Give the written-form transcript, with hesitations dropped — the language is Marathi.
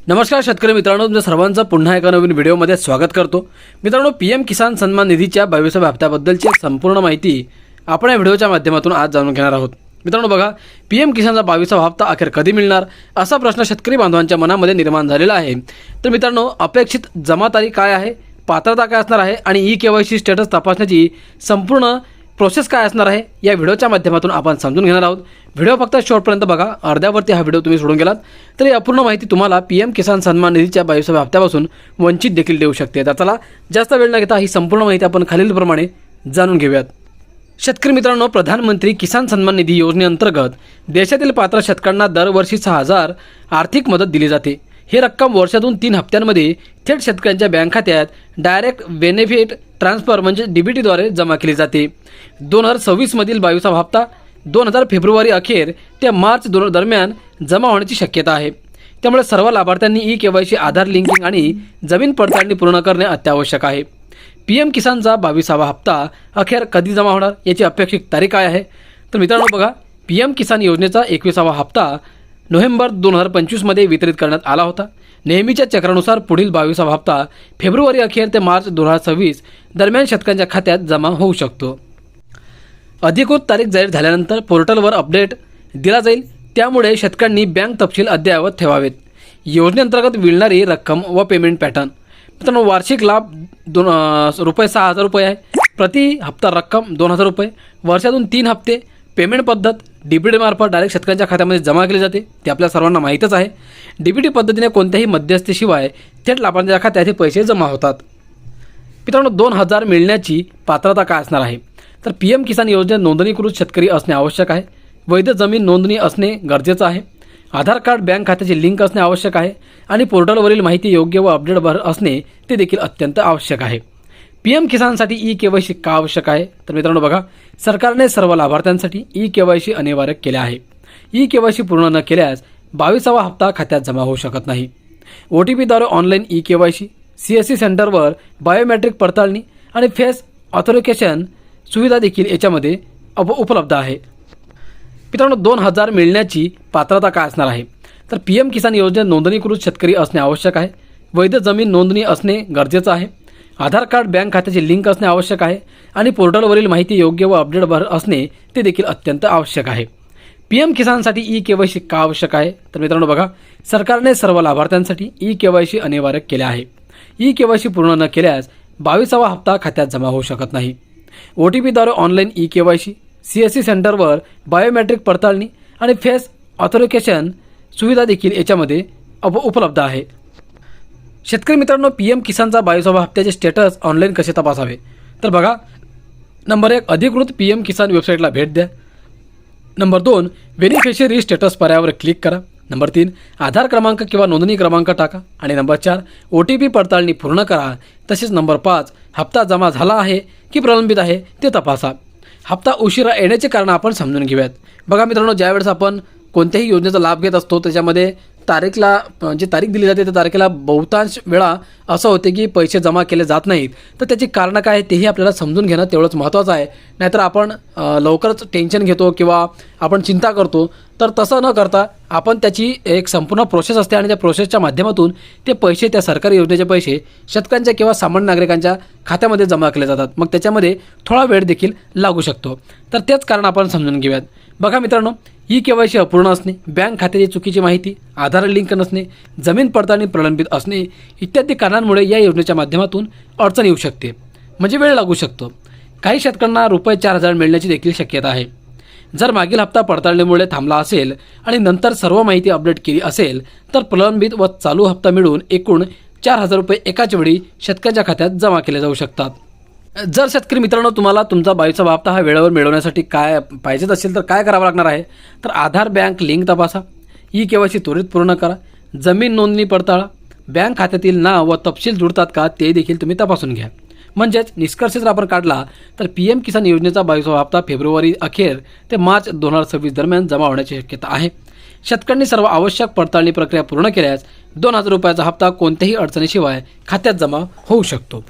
नमस्कार शेतकरी मित्रांनो, तुमच्या सर्वांचं पुन्हा एका नवीन व्हिडिओमध्ये स्वागत करतो। मित्रांनो, पीएम किसान सन्मान निधीच्या 22व्या हप्त्याबद्दलची संपूर्ण माहिती आपण या व्हिडिओच्या माध्यमातून आज जाणून घेणार आहोत। मित्रांनो बघा, पीएम किसानचा 22वा हप्ता अखेर कधी मिळणार असा प्रश्न शेतकरी बांधवांच्या मनामध्ये निर्माण झालेला आहे। तर मित्रांनो, अपेक्षित जमा तारीख काय आहे, पात्रता काय असणार आहे आणि ई-केवायसी स्टेटस तपासण्याची संपूर्ण प्रोसेस काय असणार आहे या व्हिडिओच्या माध्यमातून आपण समजून घेणार आहोत। व्हिडिओ फक्त शेवटपर्यंत बघा, अर्ध्यावरती हा व्हिडिओ तुम्ही सोडून गेलात तर ही अपूर्ण माहिती तुम्हाला पीएम किसान सन्मान निधीच्या 22व्या हप्त्यापासून वंचित देखील देऊ शकते। तर चला जास्त वेळ न घेता ही संपूर्ण माहिती आपण खालीलप्रमाणे जाणून घेऊयात। शेतकरी मित्रांनो, प्रधानमंत्री किसान सन्मान निधी योजनेअंतर्गत देशातील पात्र शेतकऱ्यांना दरवर्षी 6,000 आर्थिक मदत दिली जाते। ही रक्कम वर्षातून 3 हप्त्यांमध्ये थेट शेतकऱ्यांच्या बँक खात्यात डायरेक्ट बेनिफिट ट्रान्सफर म्हणजे डीबीटीद्वारे जमा केली जाते। 2026 मधील 22वा हप्ता 2000 फेब्रुवारी अखेर ते मार्च 2 दरम्यान जमा होण्याची शक्यता आहे। त्यामुळे सर्व लाभार्थ्यांनी ई-केवायसी, आधार लिंकिंग आणि जमीन पडताळणी पूर्ण करणे अत्यावश्यक आहे। पीएम किसानचा 22वा हप्ता अखेर कधी जमा होणार याची अपेक्षित तारीख काय आहे? तर मित्रांनो बघा, पीएम किसान योजनेचा 21वा हप्ता नोव्हेंबर 2025 मध्ये वितरित करण्यात आला होता। नेहमीच्या चक्रानुसार पुढील 22वा हप्ता फेब्रुवारी अखेर ते मार्च 2026 दरम्यान शेतकऱ्यांच्या खात्यात जमा होऊ शकतो। अधिकृत तारीख जाहीर झाल्यानंतर पोर्टलवर अपडेट दिला जाईल, त्यामुळे शेतकऱ्यांनी बँक तपशील अद्ययावत ठेवावेत। योजनेअंतर्गत मिळणारी रक्कम व पेमेंट पॅटर्न मित्रांनो, वार्षिक लाभ ₹6,000 आहे। प्रति हप्ता रक्कम ₹2,000, वर्षातून 3 हप्ते। पेमेंट पद्धत डीबीटी मार्फत डायरेक्ट शेतकऱ्यांच्या खात्यामध्ये जमा केली जाते, ते आपल्या सर्वांना माहीतच आहे। डीबीटी पद्धतीने कोणत्याही मध्यस्थीशिवाय थेट लाभार्थ्यांच्या खात्यात हे पैसे जमा होतात। मित्रांनो, 2,000 मिळण्याची पात्रता काय असणार आहे? तर पीएम किसान योजनेत नोंदणीकृत शेतकरी असणे आवश्यक आहे। वैध जमीन नोंदणी असणे गरजेचं आहे। आधार कार्ड बँक खात्याची लिंक असणे आवश्यक आहे आणि पोर्टलवरील माहिती योग्य व अपडेट असणे ते देखील अत्यंत आवश्यक आहे। पीएम किसानसाठी ई-केवायसी का आवश्यक आहे? तर मित्रांनो बघा, सरकारने सर्व लाभार्थ्यांसाठी ई-केवायसी अनिवार्य केले आहे। ई-केवायसी पूर्ण न केल्यास 22वा हप्ता खात्यात जमा होऊ शकत नाही। OTPद्वारे ऑनलाईन ई-केवायसी, CSC सेंटरवर बायोमेट्रिक पडताळणी आणि फेस ऑथेंटिकेशन सुविधा देखील याच्यामध्ये उपलब्ध आहे। मित्रांनो, 2,000 मिळण्याची पात्रता काय असणार आहे? तर पीएम किसान योजनेत नोंदणीकृत शेतकरी असणे आवश्यक आहे। वैध जमीन नोंदणी असणे गरजेचं आहे। आधार कार्ड बँक खात्याची लिंक असणे आवश्यक आहे आणि पोर्टलवरील माहिती योग्य व अपडेट असणे ते देखील अत्यंत आवश्यक आहे। पीएम किसानसाठी ई-केवायसी का आवश्यक आहे? तर मित्रांनो बघा, सरकारने सर्व लाभार्थ्यांसाठी ई-केवायसी अनिवार्य केले आहे। ई-केवायसी पूर्ण न केल्यास 22वा हप्ता खात्यात जमा होऊ शकत नाही। OTPद्वारे ऑनलाईन ई-केवायसी, CSC सेंटरवर बायोमेट्रिक पडताळणी आणि फेस ऑथेंटिकेशन सुविधा देखील याच्यामध्ये उपलब्ध आहे। शेतकरी मित्रांनो, पीएम किसानचा 22वा हप्त्याचे स्टेटस ऑनलाईन कसे तपासावे? तर बघा, नंबर 1, अधिकृत पीएम किसान वेबसाईटला भेट द्या। नंबर 2, बेनिफिशियरी स्टेटस पर्यायावर क्लिक करा। नंबर 3, आधार क्रमांक किंवा नोंदणी क्रमांक टाका आणि नंबर 4, OTP पडताळणी पूर्ण करा। तसेच नंबर 5, हप्ता जमा झाला आहे की प्रलंबित आहे ते तपासा। हप्ता उशिरा येण्याचे कारण आपण समजून घेऊयात। बघा मित्रांनो, ज्यावेळेस आपण कोणत्याही योजनेचा लाभ घेत असतो त्याच्यामध्ये तारीखला जी तारीख दिली जाते त्या तारखेला बहुतांश वेळा असं होते की पैसे जमा केले जात नाहीत। तर त्याची कारणं काय आहे तेही आपल्याला समजून घेणं तेवढंच महत्त्वाचं आहे। नाहीतर आपण लवकरच टेन्शन घेतो किंवा आपण चिंता करतो। तर तसं न करता आपण त्याची एक संपूर्ण प्रोसेस असते आणि त्या प्रोसेसच्या माध्यमातून ते पैसे, त्या सरकारी योजनेचे पैसे शेतकऱ्यांच्या किंवा सामान्य नागरिकांच्या खात्यामध्ये जमा केले जातात। मग त्याच्यामध्ये थोडा वेळ देखील लागू शकतो। तर तेच कारण आपण समजून घेऊयात। बघा मित्रांनो, ई-केवायसी अपूर्ण असणे, बँक खात्याची चुकीची माहिती, आधार लिंक नसणे, जमीन पडताळणी प्रलंबित असणे इत्यादी कारणांमुळे या योजनेच्या माध्यमातून अडचण येऊ शकते, म्हणजे वेळ लागू शकतो। काही शेतकऱ्यांना ₹4,000 मिळण्याची देखील शक्यता आहे। जर मागील हप्ता पडताळणीमुळे थांबला असेल आणि नंतर सर्व माहिती अपडेट केली असेल तर प्रलंबित व चालू हप्ता मिळून एकूण ₹4,000 एकाच वेळी शेतकऱ्याच्या खात्यात जमा केले जाऊ शकतात। जर शेतकरी मित्रांनो, तुम्हाला तुमचा 22वा हप्ता हा वेळेवर मिळवण्यासाठी काय पाहिजेत असेल तर काय करावं लागणार आहे? तर आधार बँक लिंक तपासा, ई-केवायसी त्वरित पूर्ण करा, जमीन नोंदणी पडताळा, बँक खात्यातील नाव व तपशील जुळतात का ते देखील तुम्ही तपासून घ्या। म्हणजेच निष्कर्ष जर आपण काढला तर पीएम किसान योजनेचा 22वा हप्ता फेब्रुवारी अखेर ते मार्च 2026 दरम्यान जमा होण्याची शक्यता आहे। शेतकऱ्यांनी सर्व आवश्यक पडताळणी प्रक्रिया पूर्ण केल्यास ₹2,000 हप्ता कोणत्याही अडचणीशिवाय खात्यात जमा होऊ शकतो।